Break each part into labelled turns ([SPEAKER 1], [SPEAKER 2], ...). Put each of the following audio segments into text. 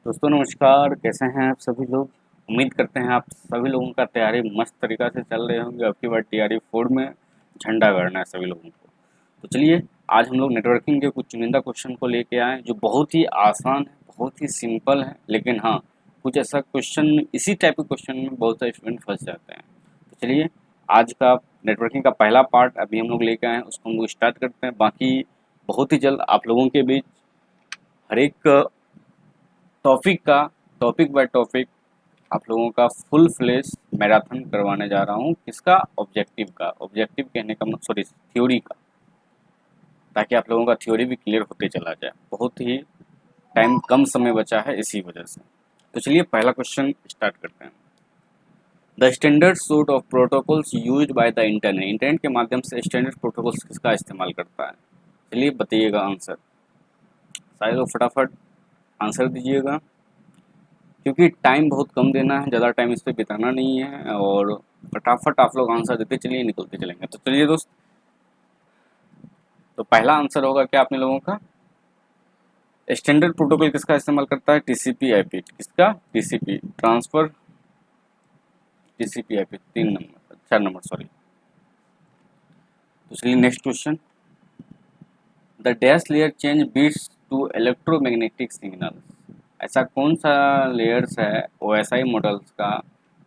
[SPEAKER 1] दोस्तों नमस्कार, कैसे हैं आप सभी लोग। उम्मीद करते हैं आप सभी लोगों का तैयारी मस्त तरीक़ा से चल रहे होंगे। अब की बार टीआरई 4 में झंडा गाड़ना है सभी लोगों को। तो चलिए आज हम लोग नेटवर्किंग के कुछ चुनिंदा क्वेश्चन को लेके आए हैं जो बहुत ही आसान है, बहुत ही सिंपल है। लेकिन हाँ, कुछ ऐसा क्वेश्चन, इसी टाइप के क्वेश्चन में बहुत सारे स्टूडेंट फंस जाते हैं। तो चलिए आज का नेटवर्किंग का पहला पार्ट अभी हम लोग लेके आए हैं, उसको हम लोग स्टार्ट करते हैं। बाकी बहुत ही जल्द आप लोगों के बीच हर एक टॉपिक बाय टॉपिक आप लोगों का फुल फ्लेश मैराथन करवाने जा रहा हूँ। किसका? ऑब्जेक्टिव कहने का सॉरी, थ्योरी का, ताकि आप लोगों का थ्योरी भी क्लियर होते चला जाए। बहुत ही टाइम कम समय बचा है इसी वजह से। तो चलिए पहला क्वेश्चन स्टार्ट करते हैं। The standard suit of protocols used by the internet के माध्यम से स्टैंडर्ड प्रोटोकॉल्स किसका इस्तेमाल करता है? चलिए बताइएगा आंसर। सारे लोग फटाफट आंसर दीजिएगा, क्योंकि टाइम बहुत कम देना है, ज़्यादा टाइम इस पर बिताना नहीं है। और फटाफट आप लोग आंसर देते चलिए, निकलते चलेंगे। तो चलिए दोस्त, तो पहला आंसर होगा क्या अपने लोगों का? स्टैंडर्ड प्रोटोकॉल किसका इस्तेमाल करता है? TCP IP. किसका? TCP, transfer TCP IP. 3 number, 4 number sorry. तो चलिए next question. The dash layer change bits to electromagnetic signal. ऐसा कौन सा लेयर्स है ओएसआई मॉडल्स का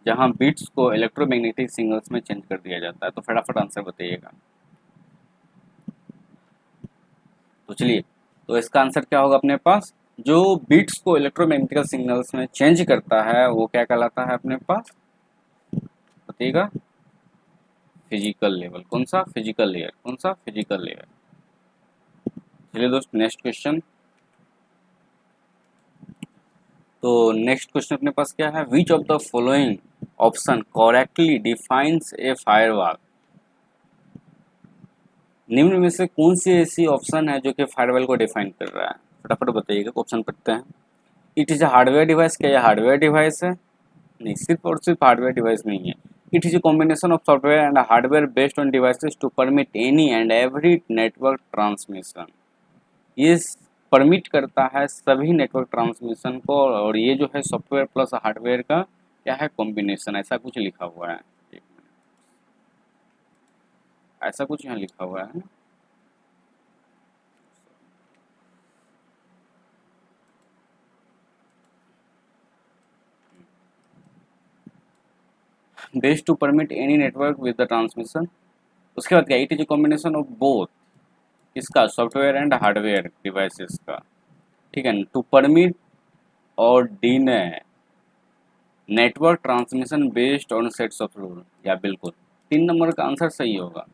[SPEAKER 1] जहां बीट्स को इलेक्ट्रोमैग्नेटिक सिग्नल्स में चेंज कर दिया जाता है? तो फटाफट आंसर बताइएगा। तो चलिए, तो इसका आंसर क्या होगा अपने पास? जो बीट्स को इलेक्ट्रोमैग्नेटिक सिग्नल्स में चेंज करता है वो क्या कहलाता है अपने पास? बताइएगा। Physical level. कौन सा? Physical layer. कौन सा? Physical layer. चलिए दोस्त नेक्स्ट क्वेश्चन। तो नेक्स्ट क्वेश्चन अपने पास क्या है? विच of the following option correctly defines A firewall. निम्न में से कौन सी ऐसी ऑप्शन है जो कि फायरवॉल को डिफाइन कर रहा है? फटाफट बताइएगा, ऑप्शन पढ़ते हैं। It is a hardware device. क्या यह हार्डवेयर डिवाइस है? नहीं, सिर्फ और सिर्फ हार्डवेयर डिवाइस नहीं है। It is a combination of software and hardware based on devices to permit any and every network transmission. ये परमिट करता है सभी नेटवर्क ट्रांसमिशन को, और ये जो है सॉफ्टवेयर प्लस हार्डवेयर का क्या है? कॉम्बिनेशन। ऐसा कुछ लिखा हुआ है, एक मिनट, ऐसा कुछ यहाँ लिखा हुआ है। Based to permit any network with the transmission. उसके बाद क्या? It is a combination of both. किसका? सॉफ्टवेयर एंड हार्डवेयर डिवाइसेस का। ठीक है, टू परमिट और deny network transmission based on sets of rule. या बिल्कुल 3 नंबर का आंसर सही होगा।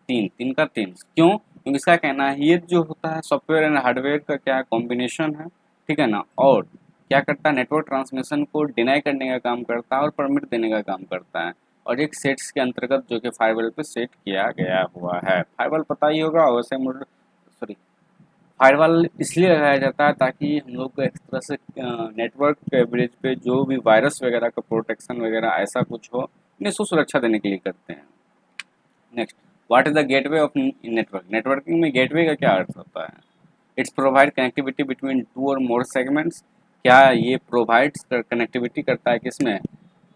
[SPEAKER 1] तीन, तीन का तीन। क्यों? क्योंकि इसका कहना है ये जो होता है सॉफ्टवेयर एंड हार्डवेयर का क्या है? कॉम्बिनेशन है। ठीक है ना। और क्या करता है? नेटवर्क ट्रांसमिशन को डिनाई करने का काम करता है और परमिट देने का काम करता है। और एक सेट्स के अंतर्गत जो कि फायरवॉल पे सेट किया गया हुआ है। फायरवॉल पता ही होगा, वैसे सॉरी, फायरवॉल इसलिए लगाया जाता है ताकि हम लोग को एक तरह से नेटवर्क कवरेज पे जो भी वायरस वगैरह का प्रोटेक्शन वगैरह ऐसा कुछ हो, इन्हें सुरक्षा देने के लिए करते हैं। Next, what is the gateway of network? Networking में गेटवे का क्या अर्थ होता है? It's provide connectivity between two और मोर सेगमेंट्स। क्या ये प्रोवाइड्स कनेक्टिविटी करता है किसमें?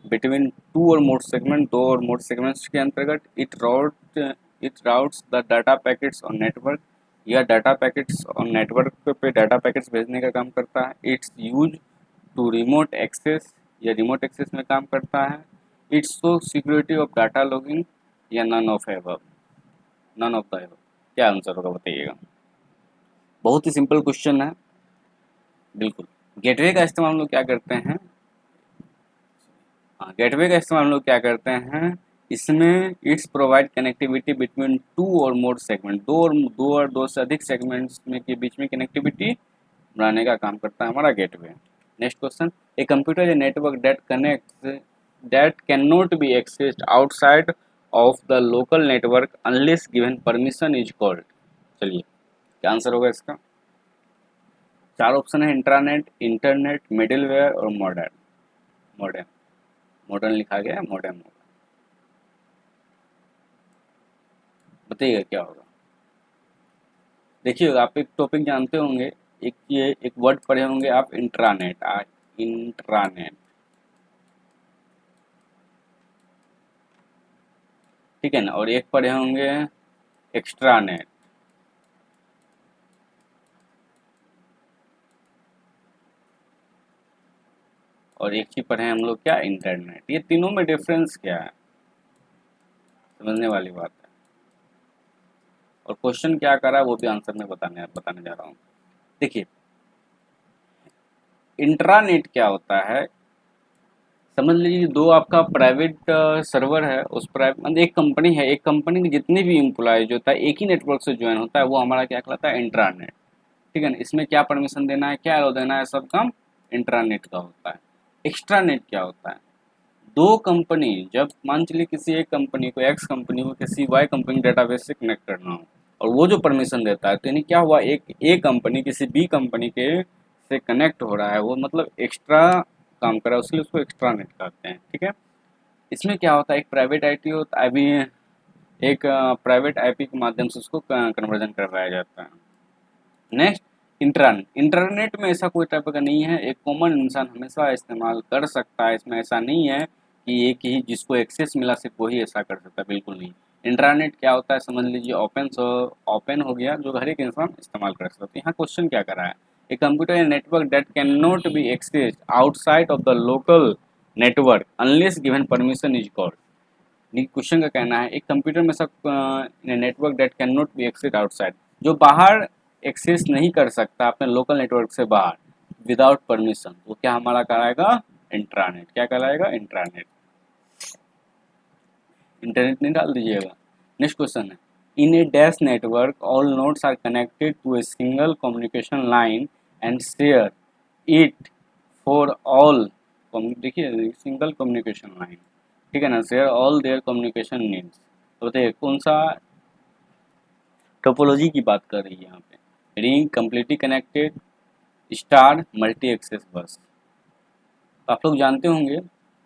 [SPEAKER 1] बिटवीन टू और मोर सेगमेंट, दो और मोर सेगमेंट्स के अंतर्गत। It routes the data packets on network. यह डाटा पैकेट्स ऑन नेटवर्क पे डाटा पैकेट्स भेजने का काम करता है। It's use to remote access. यह रिमोट एक्सेस में काम करता है। It's so security of data logging. या none of above. None of the above. क्या आंसर होगा बताइएगा। बहुत ही सिंपल क्वेश्चन है। बिल्कुल। गेटवे का इस्तेमाल हम लोग क्या करते हैं? हाँ, गेटवे का इस्तेमाल हम लोग क्या करते हैं? इसमें it's provide connectivity between two और मोर सेगमेंट। दो से अधिक सेगमेंट्स में के बीच में कनेक्टिविटी बनाने का काम करता है हमारा gateway. Next question. A computer a network that can not B accessed outside of the local network unless given permission is called. चलिए क्या आंसर होगा इसका? 4 ऑप्शन है। इंट्रानेट, इंटरनेट, मिडिलवेयर और मॉडर्न। मॉडर्न, मॉडर्न लिखा गया है, मॉडर्न होगा। बताइएगा क्या होगा। देखिएगा, आप एक टॉपिक जानते होंगे, एक ये एक वर्ड पढ़े होंगे आप, इंट्रानेट। इंट्रानेट, ठीक है ना, और एक पढ़े होंगे एक्स्ट्रानेट, और एक चीज पढ़े हम लोग क्या, इंटरनेट। ये तीनों में डिफरेंस क्या है, समझने वाली बात है। और क्वेश्चन क्या करा है वो भी आंसर में बताने बताने जा रहा हूँ। देखिए इंट्रानेट क्या होता है, समझ लीजिए दो आपका प्राइवेट सर्वर है, उस प्राइवेट मतलब एक कंपनी है, एक कंपनी में जितने भी एम्प्लॉय जो होता है एक ही नेटवर्क से ज्वाइन होता है, वो हमारा क्या कहलाता है, इंट्रानेट, ठीक है ना। इसमें क्या परमिशन देना है, क्या अलाउ देना है, सब काम इंट्रानेट का होता है। एक्स्ट्रानेट क्या होता है, दो कंपनी, जब मान चलिए किसी एक कंपनी को, एक्स कंपनी को किसी वाई कंपनी डेटाबेस से कनेक्ट करना हो, और वो जो परमिशन देता है, तो यानी क्या हुआ, एक ए कंपनी किसी बी कंपनी के से कनेक्ट हो रहा है, वो मतलब एक्स्ट्रा काम कर रहा है, उसके लिए उसको एक्स्ट्रा नेट कहते हैं, ठीक है। इसमें क्या होता है, एक प्राइवेट आईटी होता है, अभी एक प्राइवेट आईपी के माध्यम से उसको कन्वर्जन करवाया जाता है। नेक्स्ट इंटरनेट में ऐसा कोई टाइप का नहीं है, एक कॉमन इंसान हमेशा इस्तेमाल कर सकता है, इसमें ऐसा नहीं है कि एक ही जिसको एक्सेस मिला सिर्फ वही ऐसा कर सकता है, बिल्कुल नहीं। इंटरनेट क्या होता है, समझ लीजिए ओपन हो गया, जो हर एक इंसान इस्तेमाल कर सकता है। यहाँ क्वेश्चन क्या करा है, a computer network that can not be access outside of the local network unless given permission is called. Question का कहना है एक कंप्यूटर में सब network that can not be access outside, जो बाहर एक्सेस नहीं कर सकता अपने लोकल नेटवर्क से बाहर विदाउट परमिशन, वो क्या हमारा कहलाएगा, इंट्रानेट। क्या कहलाएगा, इंट्रानेट। इंटरनेट नहीं डाल दीजिएगा। नेक्स्ट क्वेश्चन है, in a dash network all nodes are connected to a single communication line and share it for all, देखिए सिंगल कम्युनिकेशन लाइन, ठीक है ना, share all their communication needs. तो देखिए कौन सा टोपोलॉजी की बात कर रही है यहाँ पे, ring, completely connected, star, multi access bus. तो आप लोग जानते होंगे,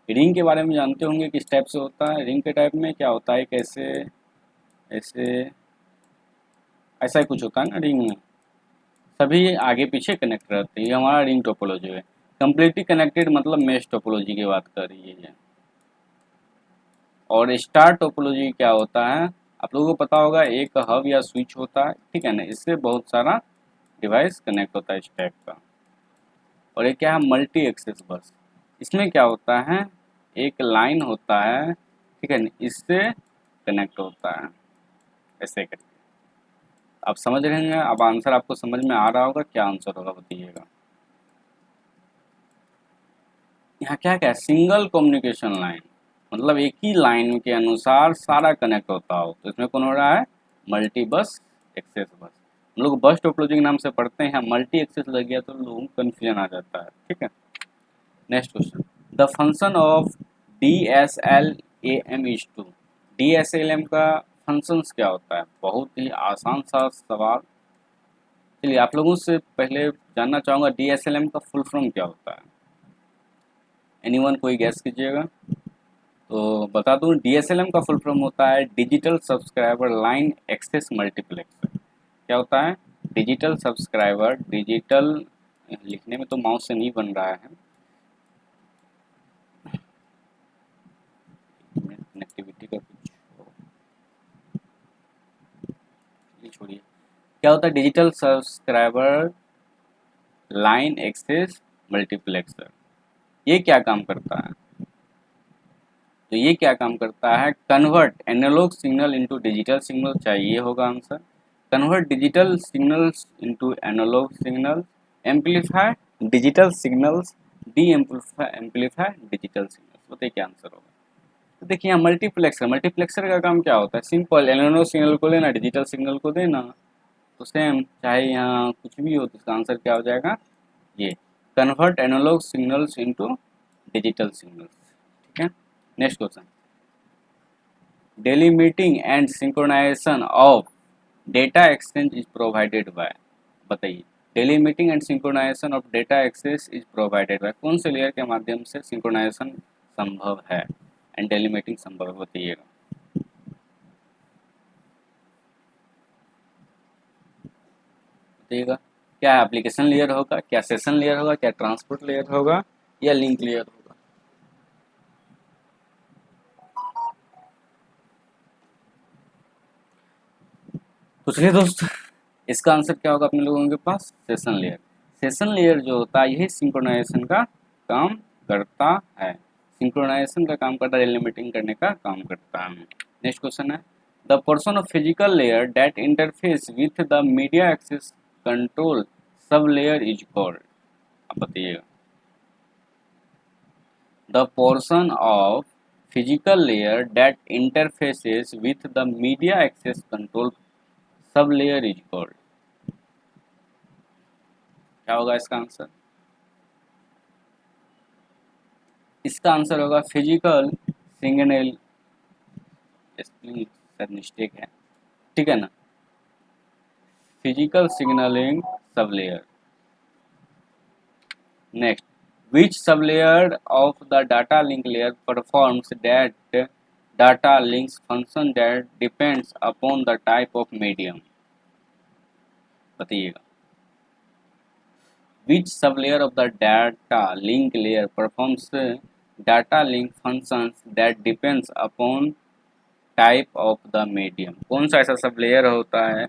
[SPEAKER 1] रिंग के बारे में जानते होंगे किस टाइप से होता है। रिंग के टाइप में क्या होता है, कैसे ऐसे ऐसा ही कुछ होता है ना रिंग में, सभी आगे पीछे कनेक्ट रहते हैं, ये हमारा रिंग टोपोलॉजी है। कम्प्लीटली कनेक्टेड मतलब मेश टोपोलॉजी की बात कर रही है। और स्टार टोपोलॉजी क्या होता है, आप लोगों को पता होगा, एक हब या स्विच होता है, ठीक है ना, इससे बहुत सारा डिवाइस कनेक्ट होता है इस टाइप का। और एक क्या है, मल्टी एक्सेस बस, इसमें क्या होता है, एक लाइन होता है, ठीक है ना, इससे कनेक्ट होता है ऐसे करके। आप समझ रहे हैं, अब आंसर आपको समझ में आ रहा होगा, क्या आंसर होगा बताइएगा। यहाँ क्या क्या, सिंगल कम्युनिकेशन लाइन, मतलब एक ही लाइन के अनुसार सारा कनेक्ट होता हो, तो इसमें कौन हो रहा है, मल्टी बस एक्सेस बस। हम लोग बस टोपोलॉजी के नाम से पढ़ते हैं, मल्टी एक्सेस लग गया तो लोगों को कन्फ्यूजन आ जाता है, ठीक है। Next question, the function of D S L A M is to, D S L M का फंक्शंस क्या होता है, बहुत ही आसान सा सवाल। चलिए आप लोगों से पहले जानना चाहूँगा डी एस एल एम का फुल फॉर्म क्या होता है, एनीवन कोई गैस कीजिएगा। तो बता दूं, डीएसएलएम का फुल फॉर्म होता है digital subscriber line access multiplexer. क्या होता है, डिजिटल सब्सक्राइबर, डिजिटल लिखने में तो माउस से नहीं बन रहा है, कनेक्टिविटी का कुछ छोड़िए। क्या होता है, digital subscriber line access multiplexer, ये क्या काम करता है, तो ये क्या काम करता है, convert analog signal into digital signal, चाहिए होगा answer. Convert digital signals into analog signal, amplify digital signals, de amplify digital signals. बताइए क्या आंसर होगा। तो देखिए यहाँ मल्टीप्लेक्सर, मल्टीप्लेक्सर का काम क्या होता है, सिंपल, एनालॉग सिग्नल को लेना, डिजिटल सिग्नल को देना, तो सेम, चाहे यहाँ कुछ भी हो, तो इसका आंसर क्या हो जाएगा, ये convert analog signals into digital signals, ठीक है। Next question, deliming and synchronization of data exchange is provided by, बताइए, deliming and synchronization of data access is provided by, कौन से लेयर के माध्यम से सिंक्रोनाइजेशन संभव है एंड डेलिमिटिंग संभव है, बताइएगा। बताइएगा क्या एप्लीकेशन लेयर होगा, क्या सेशन लेयर होगा, क्या ट्रांसपोर्ट लेयर होगा, या लिंक लेयर होगा। तो चलिए दोस्त, इसका आंसर क्या होगा अपने लोगों के पास? Session layer. सेशन लेयर जो होता है यही सिंक्रोनाइजेशन का काम करता है, सिंक्रोनाइजेशन का काम करता है, रिलिमिटिंग करने का काम करता है। नेक्स्ट क्वेश्चन है, the portion of physical layer that interface with the media access control sub layer is called. आप बताइएगा। The portion of physical layer that interfaces with the media access control sublayer is called। क्या होगा इसका answer? इसका answer होगा physical signal, spelling शायद mistake है, ठीक है ना, physical signalling sublayer. Next, which sublayer of the data link layer performs that data links function that depends upon the type of medium। बताइएगा। Which sublayer of the data link layer performs data link functions that depends upon type of the medium? कौन सा ऐसा सब layer होता है,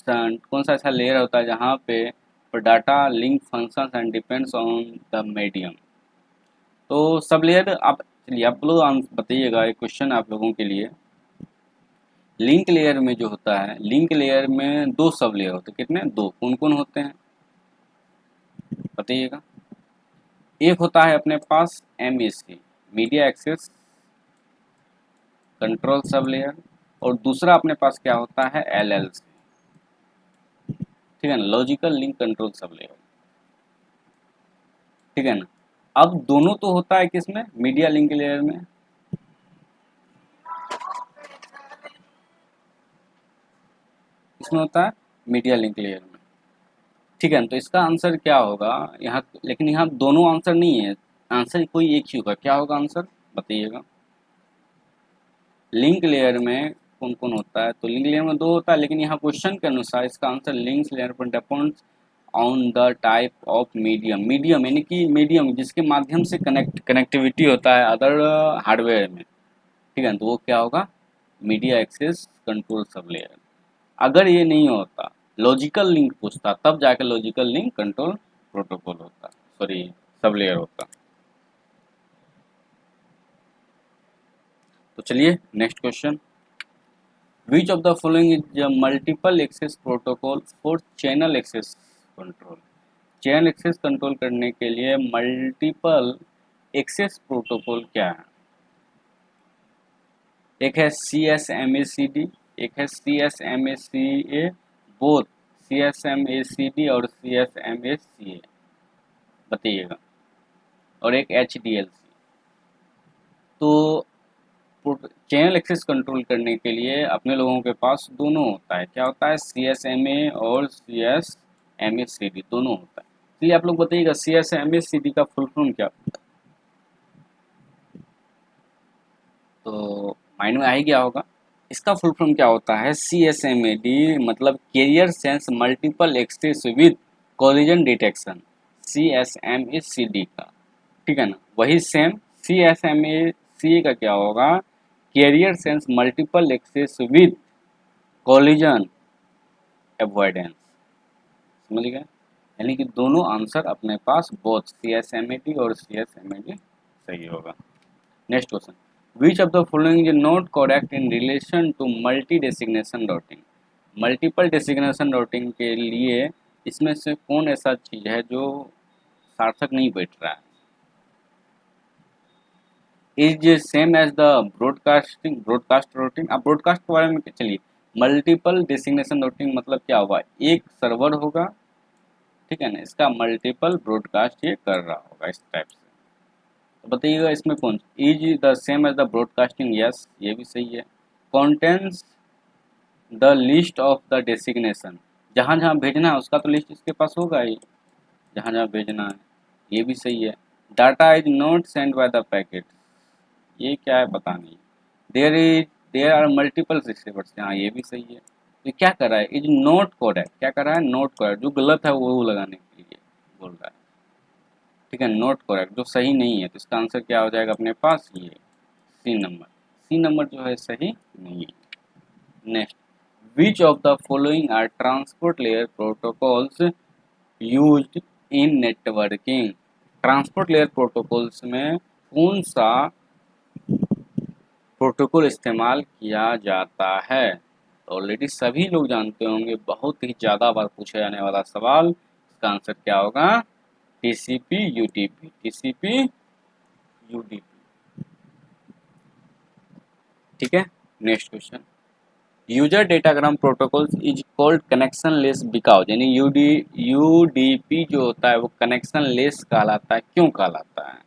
[SPEAKER 1] कौन सा ऐसा लेयर होता है जहाँ पे data link functions and depends on the medium? तो सब लेयर आप, चलिए आप लोग बताइएगा, एक क्वेश्चन आप लोगों के लिए। लिंक लेयर में जो होता है, लिंक लेयर में दो सब लेयर होते हैं, कितने? दो। कौन कौन होते हैं बताइएगा। एक होता है अपने पास MAC, media access control sub layer, और दूसरा अपने पास क्या होता है? LLC, ठीक है ना, logical link control sub layer, ठीक है ना। अब दोनों तो होता है किसमें? मीडिया लिंक लेयर में। इसमें होता है मीडिया लिंक लेयर में, ठीक है ना। तो इसका आंसर क्या होगा यहाँ? लेकिन यहाँ दोनों आंसर नहीं है, आंसर कोई एक ही होगा। क्या होगा आंसर बताइएगा। लिंक लेयर में कौन कौन होता है? तो लिंक लेयर में दो होता है, लेकिन यहाँ क्वेश्चन के अनुसार इसका आंसर लिंक लेयर पर depends on the type of medium. Medium यानी कि मीडियम जिसके माध्यम से कनेक्टिविटी होता है अदर हार्डवेयर में, ठीक है। तो वो क्या होगा? Media access control sub layer. अगर ये नहीं होता, लॉजिकल लिंक पूछता, तब जाकर लॉजिकल लिंक कंट्रोल प्रोटोकॉल होता, सॉरी सब लेयर होता। तो चलिए next question, which of the following is multiple access protocol for channel access control? Channel access control करने के लिए मल्टीपल एक्सेस प्रोटोकॉल क्या है? एक है CSMACD, एक है CSMACA, बोथ CSMACD और CSMACA, बताइएगा, और एक HDLC। तो चैनल एक्सेस कंट्रोल करने के लिए अपने लोगों के पास दोनों होता है। क्या होता है? CSMA और CSMACD दोनों होता है। चलिए आप लोग बताइएगा CSMACD का फुल फॉर्म क्या? तो माइंड में आ ही गया होगा। इसका फुल फॉर्म क्या होता है? CSMAD मतलब carrier sense multiple access with collision detection, CSMACD का, ठीक है ना। वही सेम CSMACA का क्या होगा? Carrier sense multiple access with collision avoidance, समझ गए? यानी कि दोनों आंसर अपने पास बोथ CSMAD और CSMAD सही होगा। Next question, which of the following is not correct in relation to multi designation routing? Multiple designation routing के लिए इसमें से कौन ऐसा चीज है जो सार्थक नहीं बैठ रहा है? Is same as the broadcast routing. अब ब्रॉडकास्ट के बारे में चलिए, मल्टीपल डेसिग्नेशन राउटिंग मतलब क्या हुआ? एक सर्वर होगा, ठीक है ना, इसका मल्टीपल ब्रॉडकास्ट ये कर रहा होगा इस टाइप से। तो बताइएगा इसमें कौन? Is the same as the broadcasting, yes ये भी सही है। Contents the list of the designation, जहाँ जहाँ भेजना है उसका तो लिस्ट इसके पास होगा ही, जहाँ जहाँ भेजना है, ये भी सही है। Data is not send bye the packet, ये क्या है पता नहीं। देयर आर मल्टीपल रिसीवर्स, हाँ ये भी सही है। तो क्या कर रहा है? इज नॉट करेक्ट, क्या कर रहा है? नॉट करेक्ट, जो गलत है वो लगाने के लिए बोल रहा है। ठीक है, नॉट करेक्ट, जो सही नहीं है, तो इसका आंसर क्या हो जाएगा अपने पास, ये सी नंबर जो है सही नहीं है। Next, which of the following are transport layer protocols used in networking. Transport layer protocols में कौन सा प्रोटोकॉल इस्तेमाल किया जाता है? तो ऑलरेडी सभी लोग जानते होंगे, बहुत ही ज़्यादा बार पूछा जाने वाला सवाल, इसका आंसर क्या होगा, टीसीपी यूडीपी, टीसीपी यूडीपी। ठीक है, next question, user datagram protocol is called connection less because, यानी यूडीपी जो होता है वो कनेक्शन लेस कहलाता है, क्यों कहलाता है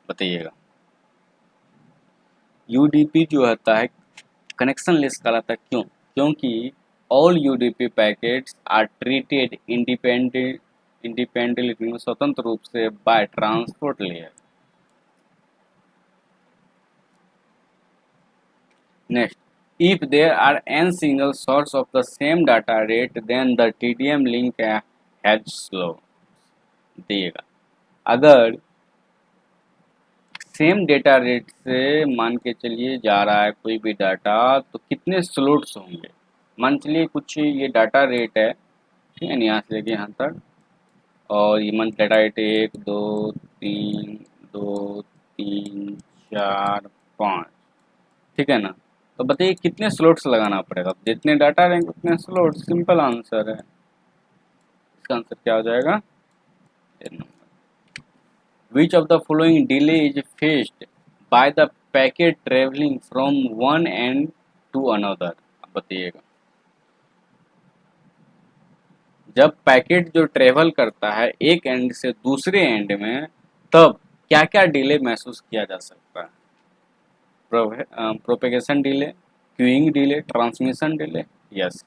[SPEAKER 1] बताइएगा। यूडीपी जो होता है कनेक्शन लेस कहलाता है, क्यों? क्योंकि all UDP packets are treated independently, स्वतंत्र रूप से by transport layer. Next, if there are n single source of the same data rate then the TDM link has slow दिएगा। अगर सेम डेटा रेट से मान के चलिए जा रहा है कोई भी डाटा, तो कितने स्लॉट्स होंगे? मान चलिए कुछ ये डाटा रेट है, ठीक है ना, यहाँ से लेके यहाँ तक, और ये मान डाटा रेट 1 2 3 4 5, ठीक है ना। तो बताइए कितने स्लॉट्स लगाना पड़ेगा? जितने डाटा रहेंगे उतने स्लॉट, सिंपल आंसर है। इसका आंसर क्या हो जाएगा? Which of the following delay is faced by the packet travelling from one end to another? बताइएगा, जब पैकेट जो ट्रेवल करता है एक एंड से दूसरे एंड में, तब क्या क्या डिले महसूस किया जा सकता है? Propagation delay, queuing delay, transmission delay, yes,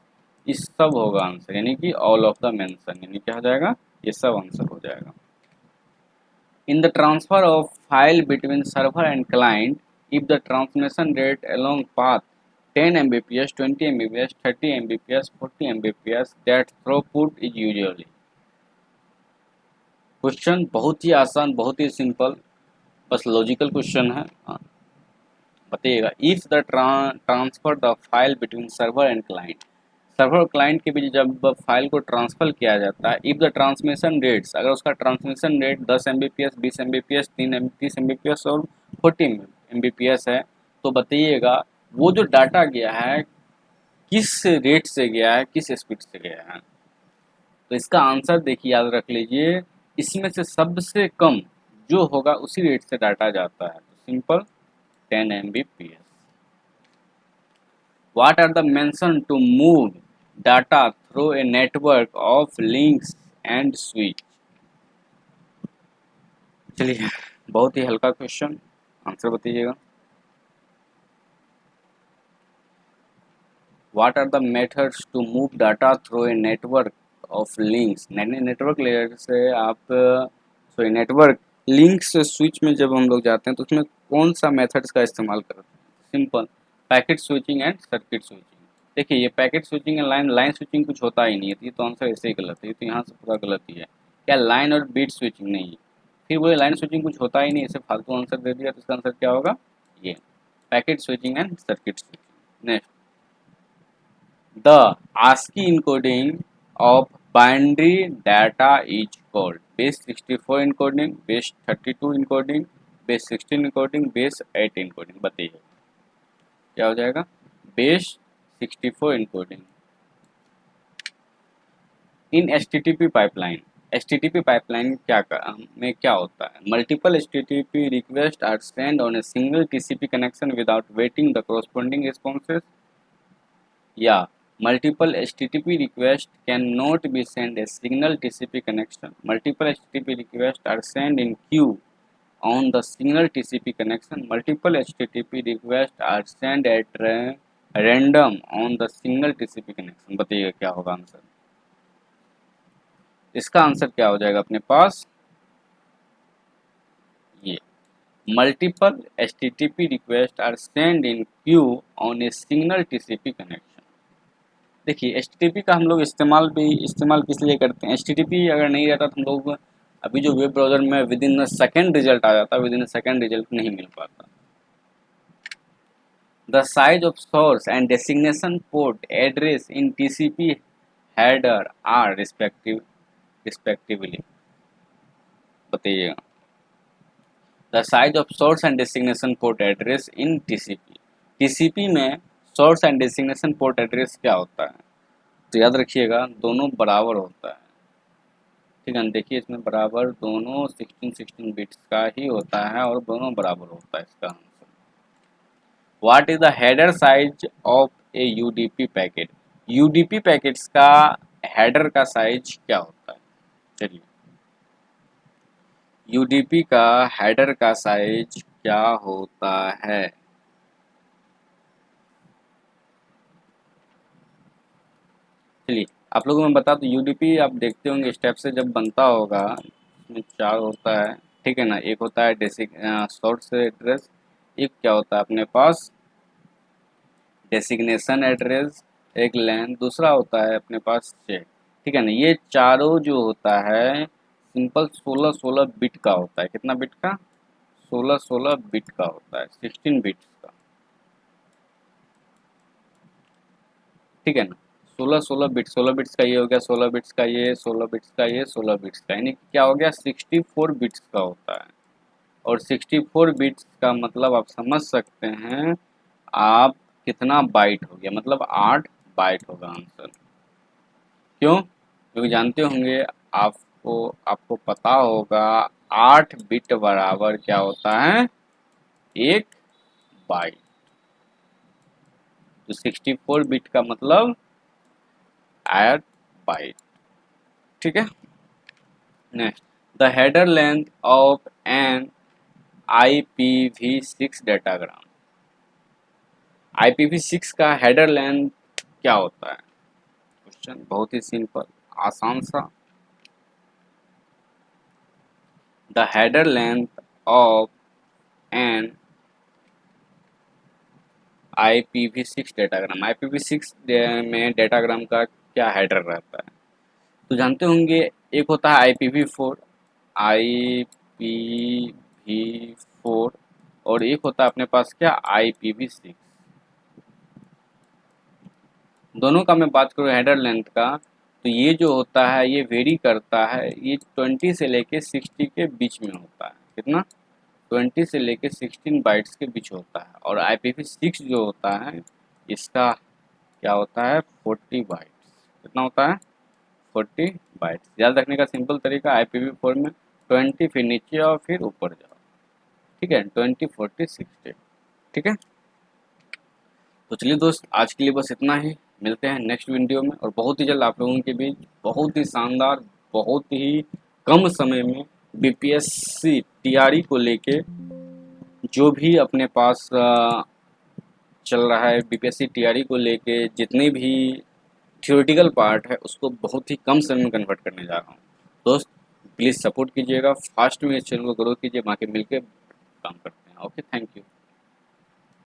[SPEAKER 1] इस सब होगा आंसर, यानी कि ऑल ऑफ द मेंशन, यानी क्या हो जाएगा, ये सब आंसर हो जाएगा। In the transfer of file between server and client, if the transmission rate along path 10 Mbps, 20 Mbps, 30 Mbps, 40 Mbps, that throughput is usually। Question बहुत ही आसान, बहुत ही सिंपल, बस लॉजिकल क्वेश्चन है। बताइएगा, if the transfer the file between server and client, server और client के बीच जब file को ट्रांसफर किया जाता है, इफ द ट्रांसमिशन रेट्स, अगर उसका transmission rate 10 Mbps, 20 Mbps, 30 Mbps और 40 Mbps है, तो बताइएगा वो जो डाटा गया है किस रेट से गया है, किस स्पीड से गया है। तो इसका आंसर देखिए, याद रख लीजिए, इसमें से सबसे कम जो होगा उसी रेट से डाटा जाता है, तो simple 10 Mbps। What are the mentioned to move data through a network of links and switch? चलिए, बहुत ही हल्का क्वेश्चन, आंसर बताइएगा। What are the methods to move data through a network of links? Network layer से आप, sorry, network link से switch में जब हम लोग जाते हैं तो उसमें कौन सा मेथड्स का इस्तेमाल करते हैं? Simple, packet switching and circuit switching. देखिए, ये packet switching and line switching कुछ होता ही नहीं है, तो ये तो आंसर ऐसे ही गलत है, ये तो यहाँ से पूरा गलत ही है। क्या लाइन और बीट स्विचिंग नहीं है? फिर बोले लाइन स्विचिंग कुछ होता ही नहीं, इसे फालतू आंसर दे दिया, तो इसका आंसर क्या होगा? ये packet switching and circuit switching. Next, the ASCII encoding of binary data is called base 64 encoding, base 32 encoding, base 16 encoding, base 8 encoding। बताइए क्या हो जाएगा? base 64 encoding। In HTTP pipeline, HTTP pipeline में क्या होता है? Multiple HTTP request are send on a single TCP connection without waiting the corresponding responses, या multiple HTTP requests cannot be sent a single TCP connection. Multiple HTTP requests are sent in queue on the single TCP connection. Multiple HTTP requests are sent at random on the single TCP connection। बताइए क्या होगा answer? इसका answer क्या हो जाएगा अपने पास? ये multiple HTTP requests are sent in queue on a single TCP connection। देखिए, HTTP का हम लोग इस्तेमाल किस लिए करते हैं? HTTP अगर नहीं रहता तो हम लोग अभी जो वेब ब्राउज़र में within a second result आ जाता है, within a second result नहीं मिल पाता। The size of source and designation port address in TCP header are respectively, बताइएगा। The size of source and designation port address in TCP, TCP में source and designation port address क्या होता है? तो याद रखिएगा दोनों बराबर होता है, ठीक है। देखिए इसमें बराबर दोनों 16 बिट्स का ही होता है और दोनों बराबर होता है इसका answer. What is the header size of A UDP packet? UDP packets का हेडर का साइज क्या होता है? चलिए, यूडीपी का हेडर का साइज क्या होता है? चलिए आप लोगों को मैं बता दूं, यूडीपी आप देखते होंगे स्टेप से जब बनता होगा, इसमें 4 होता है, ठीक है ना। एक होता है सोर्स एड्रेस, एक क्या होता है अपने पास डेसिग्नेशन एड्रेस, एक लैन, दूसरा होता है अपने पास चेक, ठीक है ना। ये चारों जो होता है सिंपल 16 बिट का होता है। कितना बिट का? 16 बिट का होता है, 16 बिट्स का, ठीक है ना। 16 बिट्स का ये हो गया, 16 बिट्स का ये, 16 बिट्स का ये, 16 बिट्स का, यानी कि क्या हो गया 64 बिट्स का होता है। और 64 बिट्स का मतलब आप समझ सकते हैं आप कितना बाइट हो गया, मतलब 8 बाइट होगा आंसर। क्यों? क्योंकि जानते होंगे आपको आपको पता होगा 8 बिट बराबर क्या होता है? 1 बाइट। तो 64 बिट का मतलब 8 बाइट, ठीक है। Next, the header length of an IPv6 datagram. IPv6 का हेडर लेंथ क्या होता है? क्वेश्चन बहुत ही सिंपल, आसान सा। The header length of an IPv6 datagram, IPv6 में डेटाग्राम का क्या हेडर रहता है? तो जानते होंगे एक होता है IPv4, IPv4, और एक होता है अपने पास क्या IPv6। दोनों का मैं बात करूँ हेडर लेंथ का, तो ये जो होता है ये वेरी करता है, ये 20 से लेके 60 के बीच में होता है। कितना? 20 से लेके 16 बाइट्स के बीच होता है। और IPv6 जो होता है इसका क्या होता है? 40 बाइट्स। कितना होता है? 40 बाइट्स। याद रखने का सिंपल तरीका, IPv4 में 20 फिर नीचे आओ फिर ऊपर जाओ, ठीक है, 20 40 60, ठीक है। तो चलिए दोस्त, आज के लिए बस इतना ही। मिलते हैं नेक्स्ट वीडियो में, और बहुत ही जल्द आप लोगों के बीच बहुत ही शानदार, बहुत ही कम समय में BPSC TRE को लेके जो भी अपने पास चल रहा है, BPSC TRE को लेके जितने भी थ्योरेटिकल पार्ट है उसको बहुत ही कम समय में कन्वर्ट करने जा रहा हूँ। दोस्त प्लीज़ सपोर्ट कीजिएगा, फास्ट में इस चैनल को ग्रो कीजिए, बाकी मिलकर काम करते हैं। Okay, thank you.